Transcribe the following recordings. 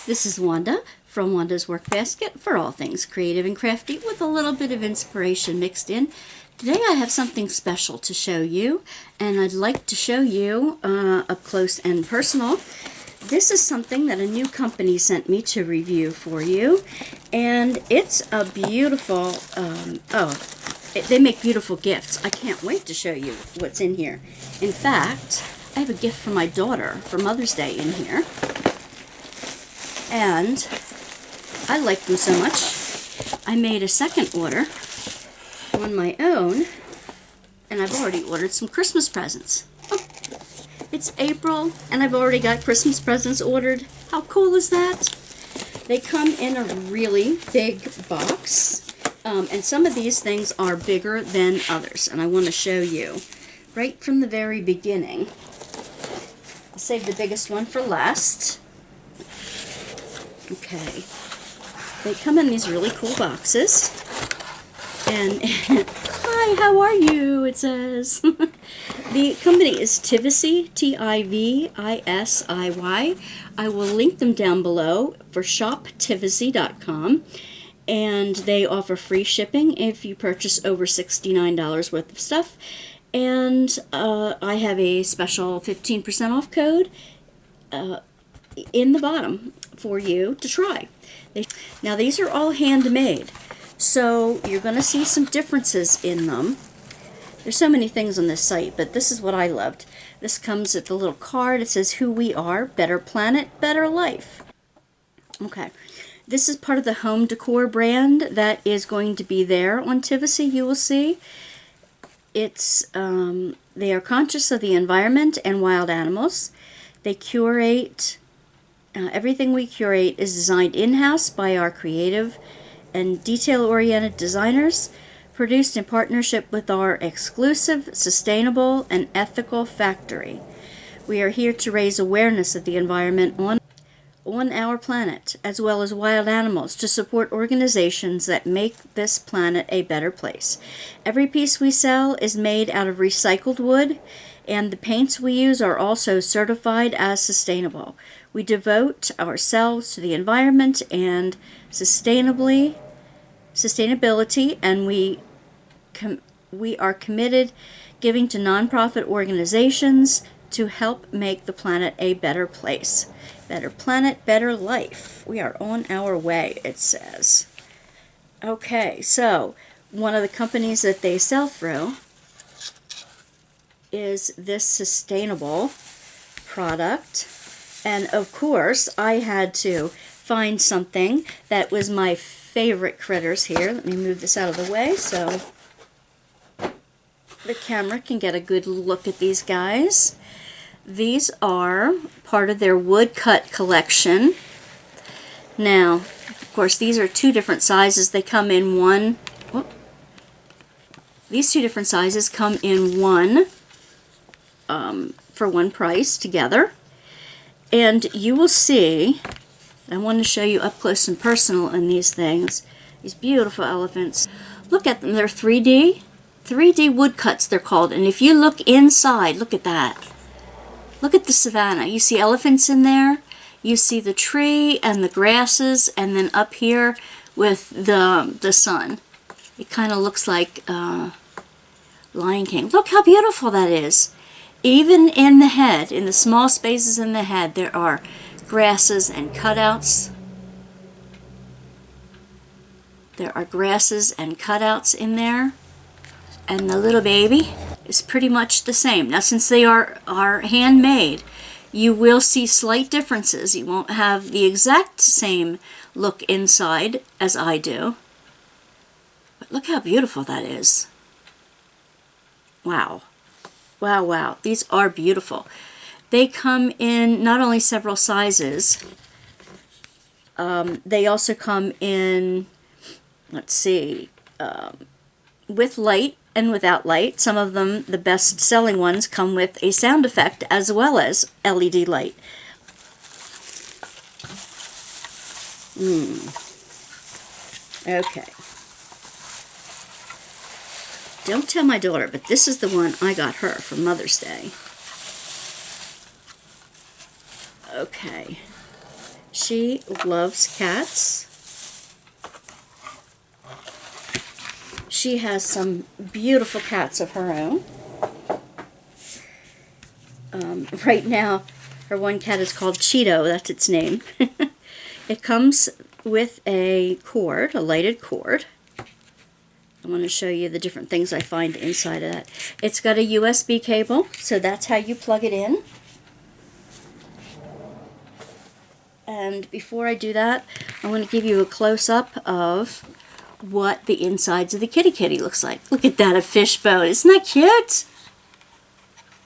This is Wanda from Wanda's Workbasket for all things creative and crafty with a little bit of inspiration mixed in. Today I have something special to show you, and I'd like to show you up close and personal. This is something that a new company sent me to review for you, and it's a beautiful, they make beautiful gifts. I can't wait to show you what's in here. In fact, I have a gift for my daughter for Mother's Day in here. And I like them so much, I made a second order on my own, and I've already ordered some Christmas presents. Oh, it's April, and I've already got Christmas presents ordered. How cool is that? They come in a really big box, and some of these things are bigger than others, and I want to show you right from the very beginning. I'll save the biggest one for last. Okay, they come in these really cool boxes, and hi, how are you, it says. The company is Tivisiy, Tivisiy. I will link them down below for shoptivisiy.com, and they offer free shipping if you purchase over $69 worth of stuff, and I have a special 15% off code in the bottom for you to try. Now these are all handmade, so you're going to see some differences in them. There's so many things on this site, but this is what I loved. This comes with a little card. It says who we are, better planet, better life. Okay, this is part of the home decor brand that is going to be there on Tivisiy. You will see it's they are conscious of the environment and wild animals. They curate. Everything we curate is designed in-house by our creative and detail-oriented designers, produced in partnership with our exclusive, sustainable, and ethical factory. We are here to raise awareness of the environment on our planet, as well as wild animals, to support organizations that make this planet a better place. Every piece we sell is made out of recycled wood, and the paints we use are also certified as sustainable. We devote ourselves to the environment and sustainability, and we are committed giving to nonprofit organizations to help make the planet a better place. Better planet, better life. We are on our way, it says. Okay, so one of the companies that they sell through is this sustainable product. And of course, I had to find something that was my favorite critters here. Let me move this out of the way so the camera can get a good look at these guys. These are part of their woodcut collection. Now, of course, these are two different sizes. They come in one. These two different sizes come in one for one price together. And you will see, I want to show you up close and personal in these things, these beautiful elephants. Look at them, they're 3D woodcuts they're called. And if you look inside, look at that. Look at the savannah. You see elephants in there, you see the tree and the grasses, and then up here with the sun. It kind of looks like Lion King. Look how beautiful that is. Even in the head, in the small spaces in the head, there are grasses and cutouts. There are grasses and cutouts in there. And the little baby is pretty much the same. Now, since they are handmade, you will see slight differences. You won't have the exact same look inside as I do. But look how beautiful that is. Wow. Wow, wow. These are beautiful. They come in not only several sizes, they also come in, let's see, with light and without light. Some of them, the best-selling ones, come with a sound effect as well as LED light. Okay. Don't tell my daughter, but this is the one I got her for Mother's Day. Okay. She loves cats. She has some beautiful cats of her own. Right now, her one cat is called Cheeto. That's its name. It comes with a cord, a lighted cord. I want to show you the different things I find inside of that. It's got a USB cable, so that's how you plug it in. And before I do that, I want to give you a close-up of what the insides of the kitty looks like. Look at that, a fishbone. Isn't that cute?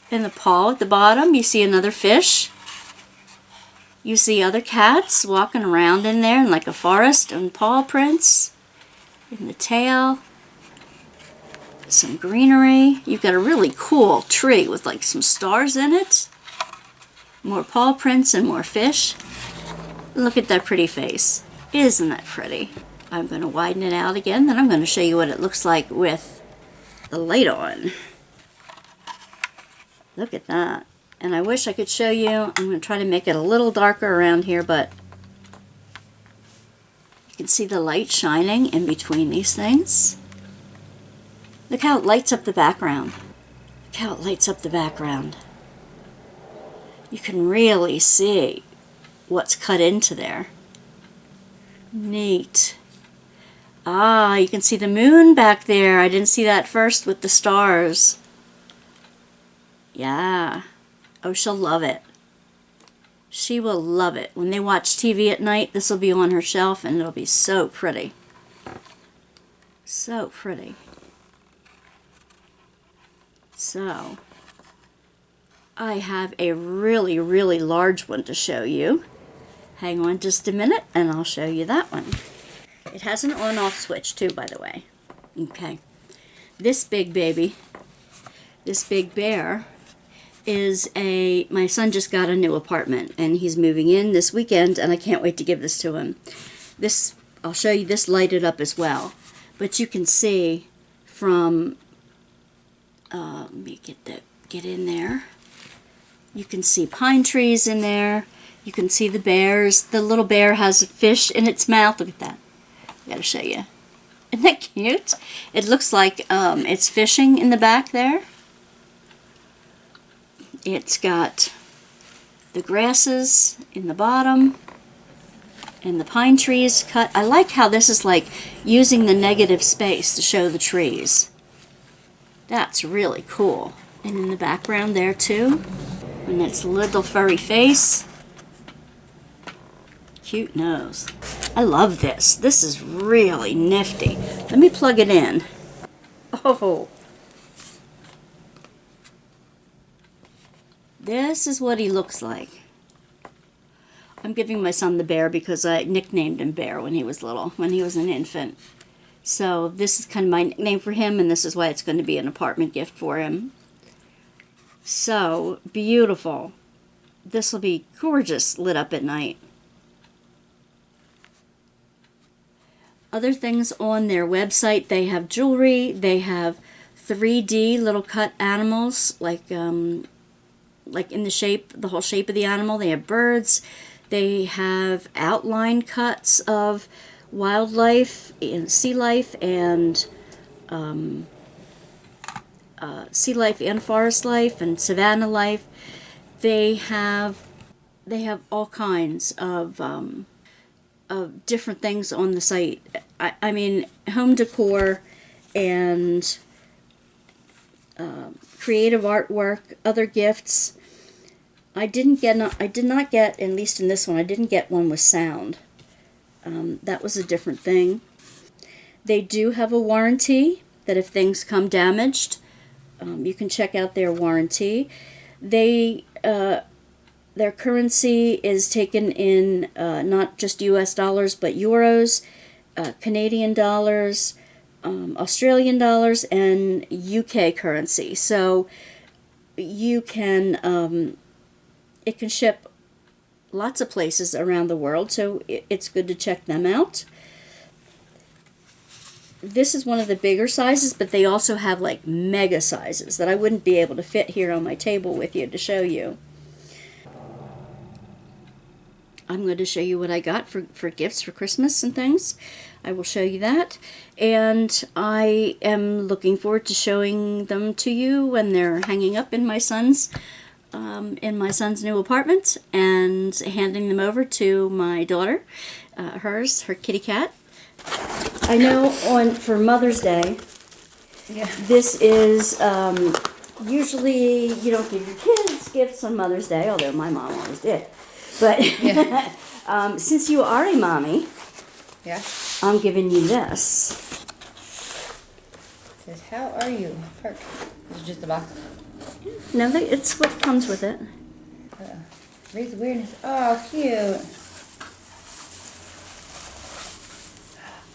And the paw at the bottom, you see another fish. You see other cats walking around in there in like a forest and paw prints. In the tail. Some greenery. You've got a really cool tree with like some stars in it. More paw prints and more fish. Look at that pretty face. Isn't that pretty? I'm going to widen it out again, then I'm going to show you what it looks like with the light on. Look at that. And I wish I could show you. I'm going to try to make it a little darker around here, but you can see the light shining in between these things. Look how it lights up the background. Look how it lights up the background. You can really see what's cut into there. Neat. Ah, you can see the moon back there. I didn't see that first with the stars. Yeah. Oh, she'll love it. She will love it. When they watch TV at night, this will be on her shelf and it'll be so pretty. So pretty. So, I have a really, really large one to show you. Hang on just a minute and I'll show you that one. It has an on-off switch too, by the way. Okay. This big baby, this big bear, is my son just got a new apartment and he's moving in this weekend and I can't wait to give this to him. This, I'll show you this lighted up as well. But you can see from, let me get in there. You can see pine trees in there. You can see the bears. The little bear has a fish in its mouth. Look at that. I gotta show you. Isn't that cute? It looks like it's fishing in the back there. It's got the grasses in the bottom and the pine trees cut. I like how this is like using the negative space to show the trees. That's really cool. And in the background there too, and its little furry face. Cute nose. I love this. This is really nifty. Let me plug it in. Oh. This is what he looks like. I'm giving my son the bear because I nicknamed him Bear when he was little, when he was an infant. So this is kind of my nickname for him, and this is why it's going to be an apartment gift for him. So beautiful. This will be gorgeous lit up at night. Other things on their website, they have jewelry, they have 3D little cut animals, like in the shape, the whole shape of the animal. They have birds. They have outline cuts of wildlife and sea life and forest life and savanna life. They have all kinds of different things on the site. I mean, home decor and creative artwork, other gifts. I did not get, at least in this one, I didn't get one with sound. That was a different thing. They do have a warranty that if things come damaged, you can check out their warranty. Their currency is taken in not just US dollars, but euros, Canadian dollars, Australian dollars, and UK currency. So you can, it can ship lots of places around the world, so it's good to check them out. This is one of the bigger sizes, but they also have like mega sizes that I wouldn't be able to fit here on my table with you to show you. I'm going to show you what I got for gifts for Christmas and things. I will show you that. And I am looking forward to showing them to you when they're hanging up in my son's new apartment, and handing them over to my daughter, her kitty cat. I know for Mother's Day, this is usually you don't give your kids gifts on Mother's Day, although my mom always did. But since you are a mommy, I'm giving you this. It says, "How are you?" Park. This is just the box. No, it's what comes with it. Raise awareness. Oh, cute.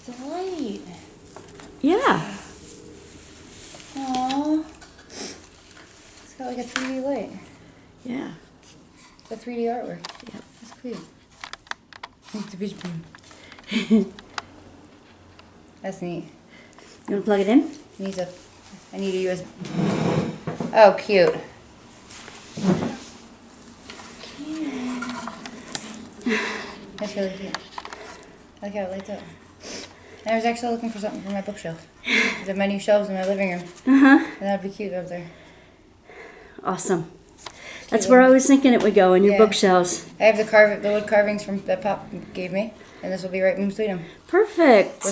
It's a light. Yeah. Aww. It's got like a 3D light. Yeah. It's a 3D artwork. Yep. That's cute. It's a vision beam. That's neat. You want to plug it in? I need a USB. Oh, cute. That's really cute. I like how it lights up. And I was actually looking for something for my bookshelf. I have my new shelves in my living room. And that'd be cute up there. Awesome. That's where I was thinking it would go, in your bookshelves. I have the wood carvings that Pop gave me, and this will be right in between them. Perfect.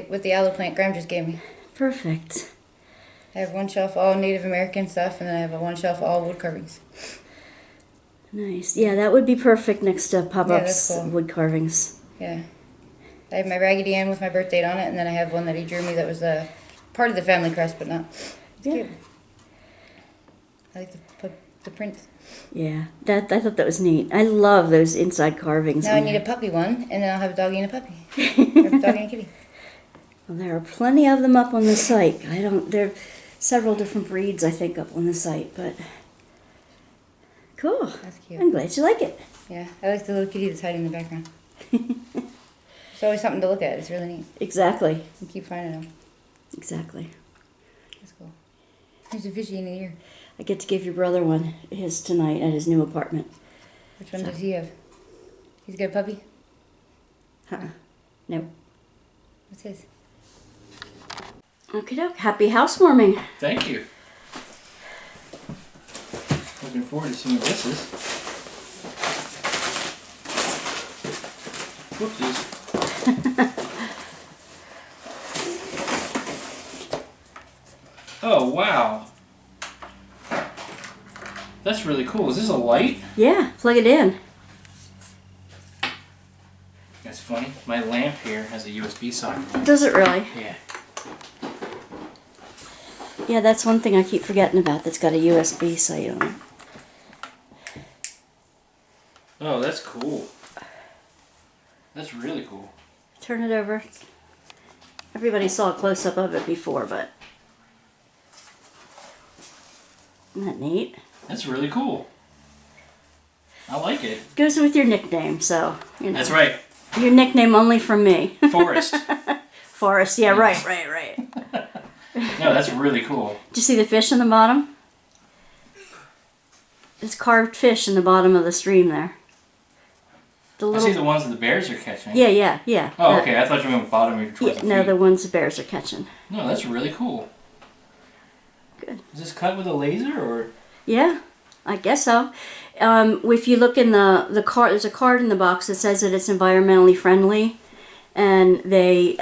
With the aloe plant Graham just gave me. Perfect. I have one shelf all Native American stuff, and then I have one shelf all wood carvings. Nice. Yeah, that would be perfect next to Pop-Up's wood carvings. Yeah. I have my Raggedy Ann with my birth date on it, and then I have one that he drew me that was part of the family crest, but not. It's cute. I like the prints. Yeah, I thought that was neat. I love those inside carvings. Now I need a puppy one, and then I'll have a doggy and a puppy. Or a doggy and a kitty. Well, there are plenty of them up on the site. There are several different breeds, I think, up on the site, but cool. That's cute. I'm glad you like it. Yeah, I like the little kitty that's hiding in the background. It's always something to look at. It's really neat. Exactly. You keep finding them. Exactly. That's cool. There's a fishy in the ear. I get to give your brother his tonight at his new apartment. Which one does he have? He's got a puppy? No. What's his? Okie doke. Happy housewarming. Thank you. Looking forward to seeing what this is. Whoopsies. Oh, wow. That's really cool. Is this a light? Yeah, plug it in. That's funny. My lamp here has a USB socket. Does it really? Yeah. Yeah, that's one thing I keep forgetting about that's got a USB site on it. Oh, that's cool. That's really cool. Turn it over. Everybody saw a close-up of it before, but... Isn't that neat? That's really cool. I like it. Goes with your nickname, so, you know. That's right. Your nickname only from me. Forrest. Forrest, yeah, right. No, that's really cool. Did you see the fish in the bottom? There's carved fish in the bottom of the stream there. I see the ones that the bears are catching. Yeah. Oh, okay. I thought you meant bottom towards the feet. No, the ones the bears are catching. No, that's really cool. Good. Is this cut with a laser or? Yeah, I guess so. If you look in the card, there's a card in the box that says that it's environmentally friendly, and they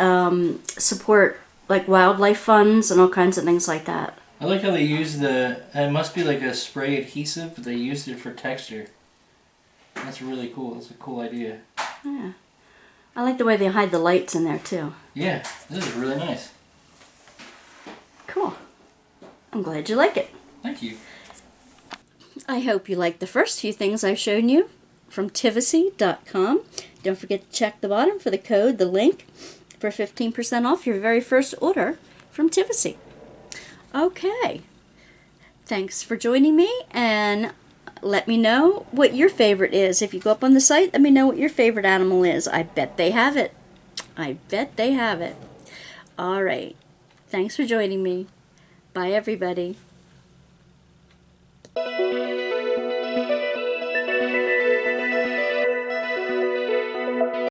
support like wildlife funds and all kinds of things like that. I like how they use it must be like a spray adhesive, but they used it for texture. That's really cool. That's a cool idea. Yeah. I like the way they hide the lights in there too. Yeah, this is really nice. Cool. I'm glad you like it. Thank you. I hope you liked the first few things I've shown you from Tivisiy.com. Don't forget to check the bottom for the code, the link, for 15% off your very first order from Tivisiy. Okay. Thanks for joining me, and let me know what your favorite is. If you go up on the site, let me know what your favorite animal is. I bet they have it. All right. Thanks for joining me. Bye, everybody.